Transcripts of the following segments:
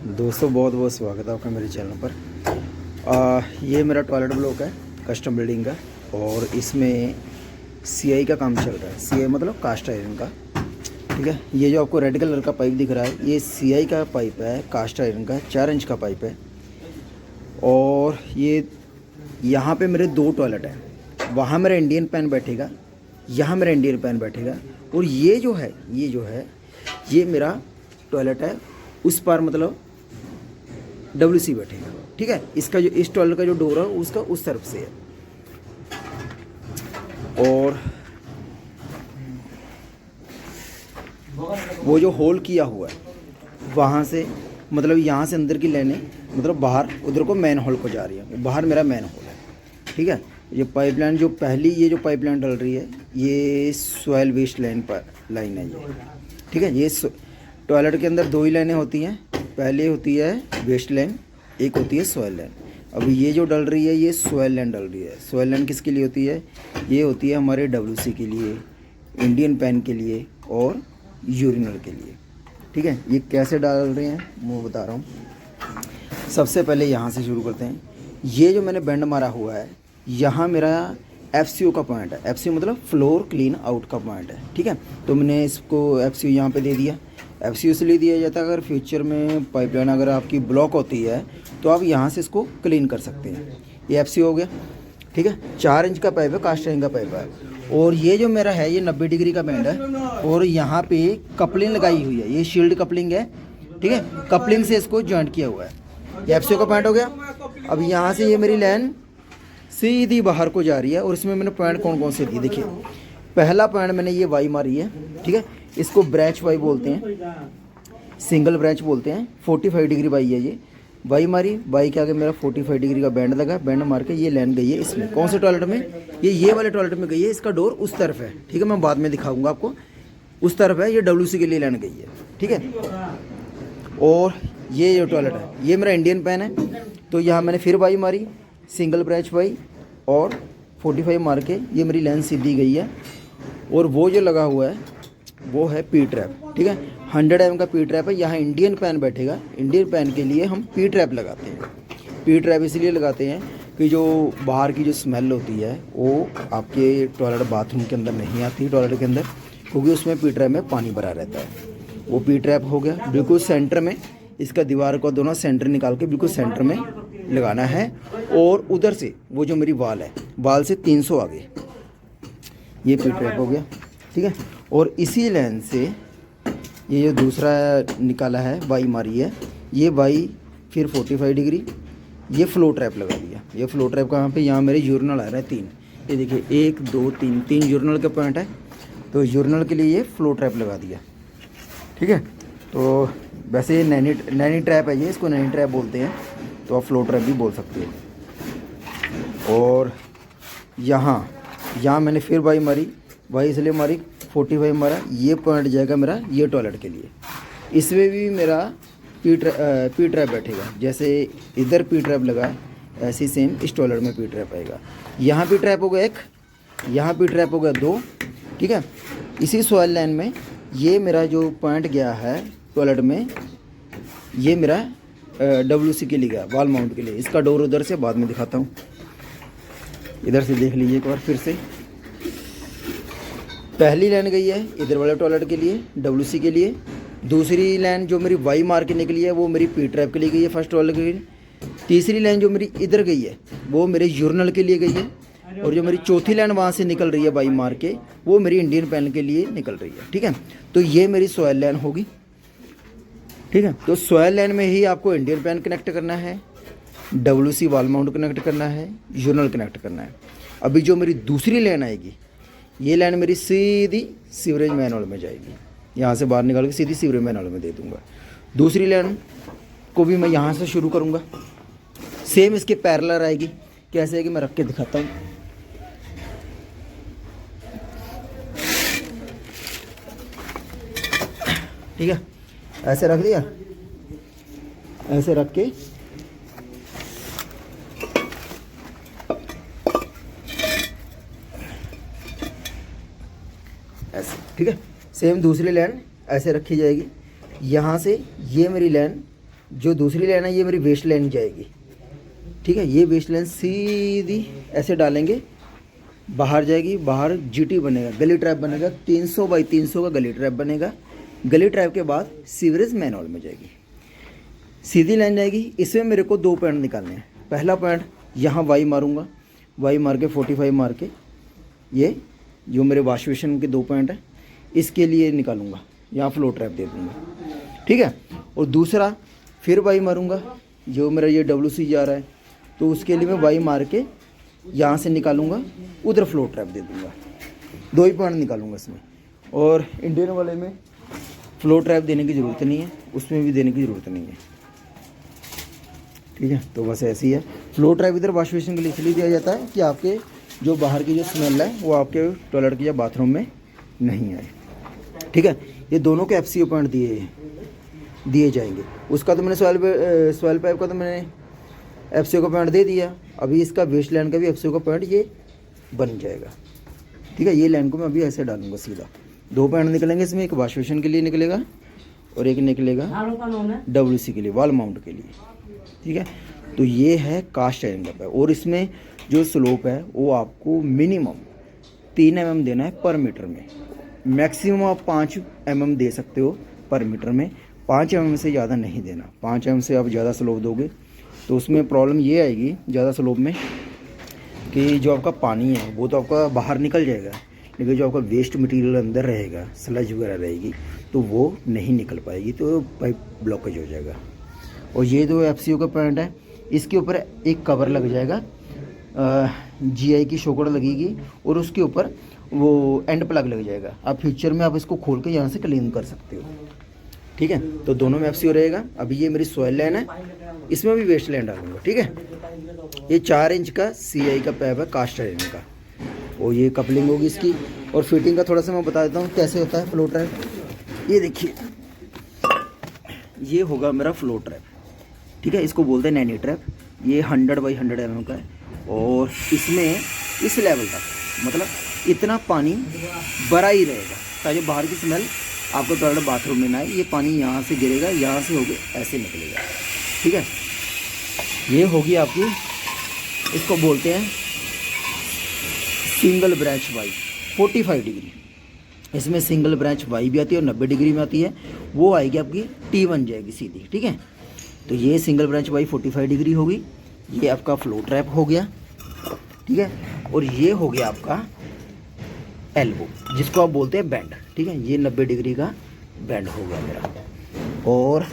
दोस्तों बहुत बहुत स्वागत है आपका मेरे चैनल पर। ये मेरा टॉयलेट ब्लॉक है कस्टम बिल्डिंग का, और इसमें सीआई का काम चल रहा है। सीआई मतलब कास्ट आयरन का। ठीक है, ये जो आपको रेड कलर का पाइप दिख रहा है ये सीआई का पाइप है, कास्ट आयरन का 4 इंच का पाइप है। और ये यहाँ पे मेरे 2 टॉयलेट हैं, वहाँ मेरा इंडियन पैन बैठेगा, यहाँ मेरा इंडियन पैन बैठेगा। और ये जो है ये मेरा टॉयलेट है, उस पार मतलब WC बैठेगा। ठीक है, इसका जो इस टॉयलेट का जो डोर है उसका उस तरफ से है। और वो जो होल किया हुआ है वहाँ से मतलब यहाँ से अंदर की लाइनें मतलब बाहर उधर को मेन हॉल को जा रही है, बाहर मेरा मेन हॉल है। ठीक है, ये पाइपलाइन जो पहली ये जो पाइपलाइन डल रही है ये सॉइल वेस्ट लाइन पर लाइन है ये। ठीक है, ये टॉयलेट के अंदर 2 ही लाइनें होती हैं, पहले होती है वेस्ट लाइन, एक होती है सॉइल लाइन। अभी ये जो डल रही है ये सॉइल लाइन डल रही है। सॉइल लाइन किसके लिए होती है? ये होती है हमारे WC के लिए, इंडियन पैन के लिए और यूरिनल के लिए। ठीक है, ये कैसे डाल रहे हैं मैं बता रहा हूँ। सबसे पहले यहाँ से शुरू करते हैं। ये जो मैंने बैंड मारा हुआ है यहाँ मेरा FCO का पॉइंट है। FCO मतलब फ्लोर क्लीन आउट का पॉइंट है। ठीक है, तो मैंने इसको FCO यहाँ पे दे दिया। FCO इसलिए दिया जाता है अगर फ्यूचर में पाइपलाइन अगर आपकी ब्लॉक होती है तो आप यहाँ से इसको क्लीन कर सकते हैं। ये FCO हो गया। ठीक है, 4 इंच का पाइप है, कास्ट आयरन का पाइप है। और ये जो मेरा है ये 90 डिग्री का बैंड है, और यहाँ पे कपलिंग लगाई हुई है, ये शील्ड कपलिंग है। ठीक है, कपलिंग से इसको जॉइंट किया हुआ है। ये FCO का पॉइंट हो गया। अब यहाँ से ये मेरी लाइन सीधी बाहर को जा रही है, और इसमें मैंने पॉइंट कौन कौन से दिए देखिए। पहला पॉइंट मैंने ये वाई मारी है। ठीक है, इसको ब्रैंच वाई बोलते हैं, सिंगल ब्रैंच बोलते हैं। 45 डिग्री वाई है ये। वाई मारी, वाई के आगे मेरा 45 डिग्री का बैंड लगा, बैंड मार के ये लाइन गई है इसमें। कौन से टॉयलेट में? ये वाले टॉयलेट में गई है। इसका डोर उस तरफ है। ठीक है, मैं बाद में दिखाऊंगा आपको। उस तरफ है, ये WC के लिए लाइन गई है। ठीक है, और ये जो टॉयलेट है ये मेरा इंडियन पैन है, तो यहाँ मैंने फिर वाई मारी, सिंगल ब्रैंच वाई और 45 मार के ये मेरी लाइन सीधी गई है। और वो जो लगा हुआ है वो है P ट्रैप। ठीक है, 100 mm का P ट्रैप है। यहाँ इंडियन पैन बैठेगा, इंडियन पैन के लिए हम P ट्रैप लगाते हैं। P ट्रैप इसलिए लगाते हैं कि जो बाहर की जो स्मेल होती है वो आपके टॉयलेट बाथरूम के अंदर नहीं आती, टॉयलेट के अंदर, क्योंकि उसमें P ट्रैप में पानी भरा रहता है। वो P ट्रैप हो गया बिल्कुल सेंटर में। इसका दीवार को दोनों सेंटर निकाल के बिल्कुल सेंटर में लगाना है। और उधर से वो जो मेरी वाल है, वाल से 300 आगे ये P ट्रैप हो गया। ठीक है, और इसी लाइन से ये जो दूसरा निकाला है वाई मारी है, ये वाई फिर 45 डिग्री ये फ्लो ट्रैप लगा दिया। ये फ्लो ट्रैप कहाँ पे? यहाँ मेरे यूरिनल आ रहा है 3। ये देखिए 1 2 3 यूरिनल का पॉइंट है, तो यूरिनल के लिए ये फ्लो ट्रैप लगा दिया। ठीक है, तो वैसे ये नैनी ट्रैप है, ये इसको नैनी ट्रैप बोलते हैं, तो आप फ्लो ट्रैप भी बोल सकते हो। और यहाँ मैंने फिर वाई मारी, वाई इसलिए मारी 45 मारा, ये पॉइंट जाएगा मेरा ये टॉयलेट के लिए। इसमें भी मेरा P ट्रैप बैठेगा। जैसे इधर P ट्रैप लगा है ऐसे सेम इस टॉयलेट में P ट्रैप आएगा। यहाँ P ट्रैप हो गया 1, यहाँ P ट्रैप हो गया 2। ठीक है, इसी सॉइल लाइन में ये मेरा जो पॉइंट गया है टॉयलेट में, ये मेरा WC के लिए गया, वॉल माउंट के लिए। इसका डोर उधर से बाद में दिखाता हूँ, इधर से देख लीजिए एक बार फिर से। पहली लाइन गई है इधर वाले टॉयलेट के लिए, WC के लिए। दूसरी लाइन जो मेरी वाई मार के निकली है वो मेरी P ट्रैप के लिए गई है, फर्स्ट टॉयलेट के लिए। तीसरी लाइन जो मेरी इधर गई है वो मेरे यूरिनल के लिए गई है। और जो मेरी चौथी लाइन वहाँ से निकल रही है वाई मार के, वो मेरी इंडियन पैन के लिए निकल रही है। ठीक है, तो ये मेरी सॉइल लाइन होगी। ठीक है, तो सॉइल लाइन में ही आपको इंडियन पैन कनेक्ट करना है, WC वॉल माउंट कनेक्ट करना है, यूरिनल कनेक्ट करना है। अभी जो मेरी दूसरी लाइन आएगी, ये लाइन मेरी सीधी सीवरेज मैनुअल में जाएगी। यहाँ से बाहर निकाल के सीधी सीवरेज मैनुअल में दे दूँगा। दूसरी लाइन को भी मैं यहाँ से शुरू करूँगा, सेम इसके पैरेलल आएगी। कैसे है कि मैं रख के दिखाता हूँ। ठीक है, ऐसे रख दिया, ऐसे रख के ऐसे। ठीक है, सेम दूसरी लाइन ऐसे रखी जाएगी। यहाँ से ये मेरी लाइन जो दूसरी लाइन है ये मेरी वेस्ट लाइन जाएगी, ठीक है। ये वेस्ट लाइन सीधी ऐसे डालेंगे, बाहर जाएगी, बाहर जीटी बनेगा, गली ट्रैप बनेगा, 300 बाई 300 का गली ट्रैप बनेगा। गली ट्रैप के बाद सीवरेज मैनहोल में जाएगी, सीधी लाइन जाएगी। इसमें मेरे को 2 पॉइंट निकालने हैं। पहला पॉइंट यहाँ वाई मारूंगा, वाई मार के 45 मार के ये जो मेरे वॉश बेसिन के 2 पॉइंट है इसके लिए निकालूंगा, यहाँ फ्लो ट्रैप दे दूँगा, ठीक है। और दूसरा फिर वाई मारूंगा, जो मेरा ये WC जा रहा है तो उसके लिए मैं वाई मार के यहाँ से निकालूंगा, उधर फ्लो ट्रैप दे दूँगा। 2 ही पॉइंट निकालूंगा इसमें। और इंडियन वाले में फ्लो ट्रैप देने की ज़रूरत नहीं है, उसमें भी देने की ज़रूरत नहीं है, ठीक है। तो बस ऐसी है। फ्लो ट्रैप इधर वॉश बेसिन के लिए इसलिए दिया जाता है कि आपके जो बाहर की जो स्मेल है वो आपके टॉयलेट के या बाथरूम में नहीं आए, ठीक है। ये दोनों के FCO पॉइंट दिए जाएंगे। उसका तो मैंने सॉइल पाइप का तो मैंने FCO का पॉइंट दे दिया। अभी इसका वेस्ट लाइन का भी FCO का पॉइंट ये बन जाएगा, ठीक है। ये लाइन को मैं अभी ऐसे डालूंगा सीधा। 2 पॉइंट निकलेंगे इसमें, एक वॉश बेसिन के लिए निकलेगा और एक निकलेगा WC के लिए, वॉल माउंट के लिए, ठीक है। तो ये है कास्ट आयरन का पाइप। और इसमें जो स्लोप है वो आपको मिनिमम 3 mm देना है पर मीटर में। मैक्सिमम आप 5 mm दे सकते हो पर मीटर में, 5 mm से ज़्यादा नहीं देना। 5 mm से आप ज़्यादा स्लोप दोगे तो उसमें प्रॉब्लम ये आएगी ज़्यादा स्लोप में कि जो आपका पानी है वो तो आपका बाहर निकल जाएगा, लेकिन जो आपका वेस्ट मटेरियल अंदर रहेगा, स्लज वगैरह रहेगी, तो वो नहीं निकल पाएगी, तो पाइप ब्लॉकेज हो जाएगा। और ये जो FCO का पॉइंट है इसके ऊपर एक कवर लग जाएगा, GI की शॉकर लगेगी और उसके ऊपर वो एंड प्लग लग जाएगा। आप फ्यूचर में आप इसको खोल के यहाँ से क्लीन कर सकते हो, ठीक है। तो दोनों में FCO रहेगा। अभी ये मेरी सॉइल लाइन है, इसमें भी वेस्ट लाइन डालूंगा, ठीक है। ये 4 इंच का CI का पाइप है कास्ट आयरन का, और ये कपलिंग होगी इसकी। और फिटिंग का थोड़ा सा मैं बता देता हूँ कैसे होता है फ्लो ट्रैप। ये देखिए, ये होगा मेरा फ्लो ट्रैप, ठीक है। इसको बोलते हैं नैनी ट्रैप। ये 100 बाई 100 mm का है और इसमें इस लेवल तक मतलब इतना पानी भरा ही रहेगा ताकि बाहर की स्मेल आपको टॉयलेट बाथरूम में ना आए। ये पानी यहाँ से गिरेगा, यहाँ से होके ऐसे निकलेगा, ठीक है। ये होगी आपकी, इसको बोलते हैं सिंगल ब्रांच वाई 45 डिग्री। इसमें सिंगल ब्रांच वाई भी आती है और 90 डिग्री में आती है, वो आएगी आपकी T बन जाएगी सीधी, ठीक है। तो ये सिंगल ब्रांच वाई 45 डिग्री होगी। ये आपका फ्लो ट्रैप हो गया, ठीक है। और ये हो गया आपका एल्बो, जिसको आप बोलते हैं बैंड, ठीक है। ये 90 डिग्री का बैंड हो गया मेरा। और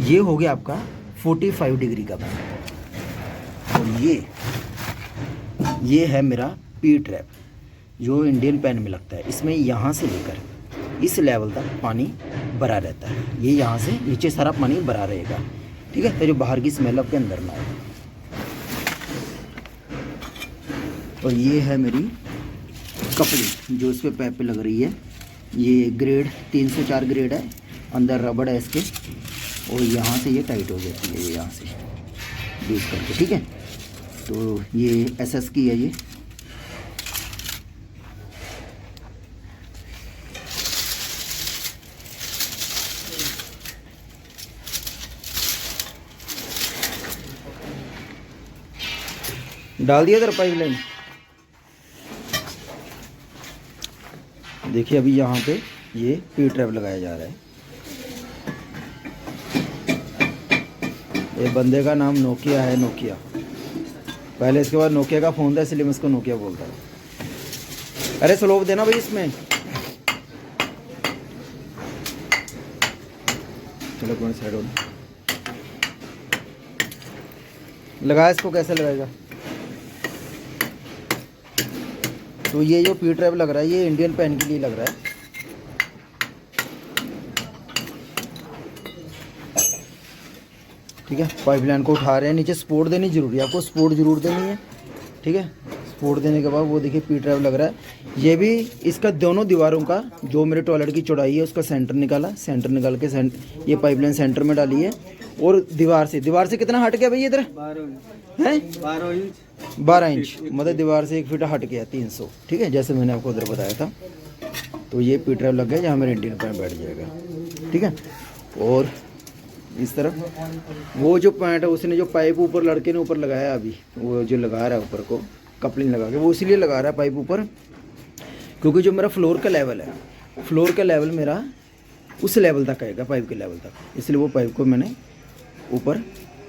ये हो गया आपका 45 डिग्री का बैंड। और ये है मेरा P ट्रैप जो इंडियन पैन में लगता है। इसमें यहाँ से लेकर इस लेवल तक पानी भरा रहता है। ये यहाँ से नीचे सारा पानी भरा रहेगा, ठीक है, तो जो बाहर की स्मेल आपके अंदर ना आए। और ये है मेरी कपड़ी जो इस पे पाइप पे लग रही है। ये ग्रेड 304 ग्रेड है, अंदर रबड़ है इसके, और यहाँ से ये टाइट हो जाती है, ये यहाँ से यूज़ करके, ठीक है। तो ये SS की है ये। डाल दिया इधर पाइप लाइन। देखिए अभी यहाँ पे ये P ट्रैप लगाया जा रहा है। ये बंदे का नाम नोकिया है, नोकिया। पहले इसके बाद नोकिया का फ़ोन था इसलिए मैं इसको नोकिया बोलता हूँ। अरे स्लोप देना भाई इसमें। चलो कौन साइड हो लगाया, इसको कैसे लगाएगा। तो ये जो P ट्रैप लग रहा है ये इंडियन पैन के लिए लग रहा है। ठीक है, पाइपलाइन को उठा रहे हैं, नीचे सपोर्ट देनी जरूरी है, आपको सपोर्ट जरूर देनी है, ठीक है। सपोर्ट देने के बाद वो देखिए P ट्रैप लग रहा है। ये भी इसका दोनों दीवारों का जो मेरे टॉयलेट की चौड़ाई है उसका सेंटर निकाला, सेंटर निकाल के ये पाइपलाइन सेंटर में डाली है। और दीवार से कितना हट गया भाई इधर है 12 इंच, मतलब दीवार से 1 फीट हट गया 300, ठीक है, जैसे मैंने आपको उधर बताया था। तो ये P ट्रैप लग गया जहाँ मेरा इंडियन पैन बैठ जाएगा, ठीक है। और इस तरफ वो जो पॉइंट है उसने जो पाइप ऊपर लड़के ने ऊपर लगाया अभी, वो जो लगा रहा है ऊपर को कपलिंग लगा के, वो इसीलिए लगा रहा है पाइप ऊपर क्योंकि जो मेरा फ्लोर का लेवल है, फ्लोर का लेवल मेरा उस लेवल तक आएगा, पाइप के लेवल तक, इसलिए वो पाइप को मैंने ऊपर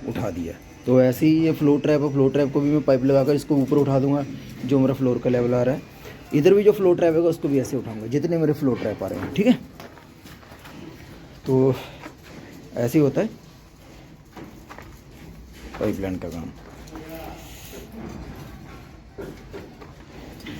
उठा दिया। तो ऐसे ही ये फ्लोर ट्रैप है, फ्लोर ट्रैप को भी मैं पाइप लगाकर इसको ऊपर उठा दूंगा जो मेरा फ्लोर का लेवल आ रहा है। इधर भी जो फ्लोर ट्रैप है उसको भी ऐसे उठाऊंगा जितने मेरे फ्लोर ट्रैप आ रहे हैं, ठीक है। तो ऐसे ही होता है पाइपलाइन का काम।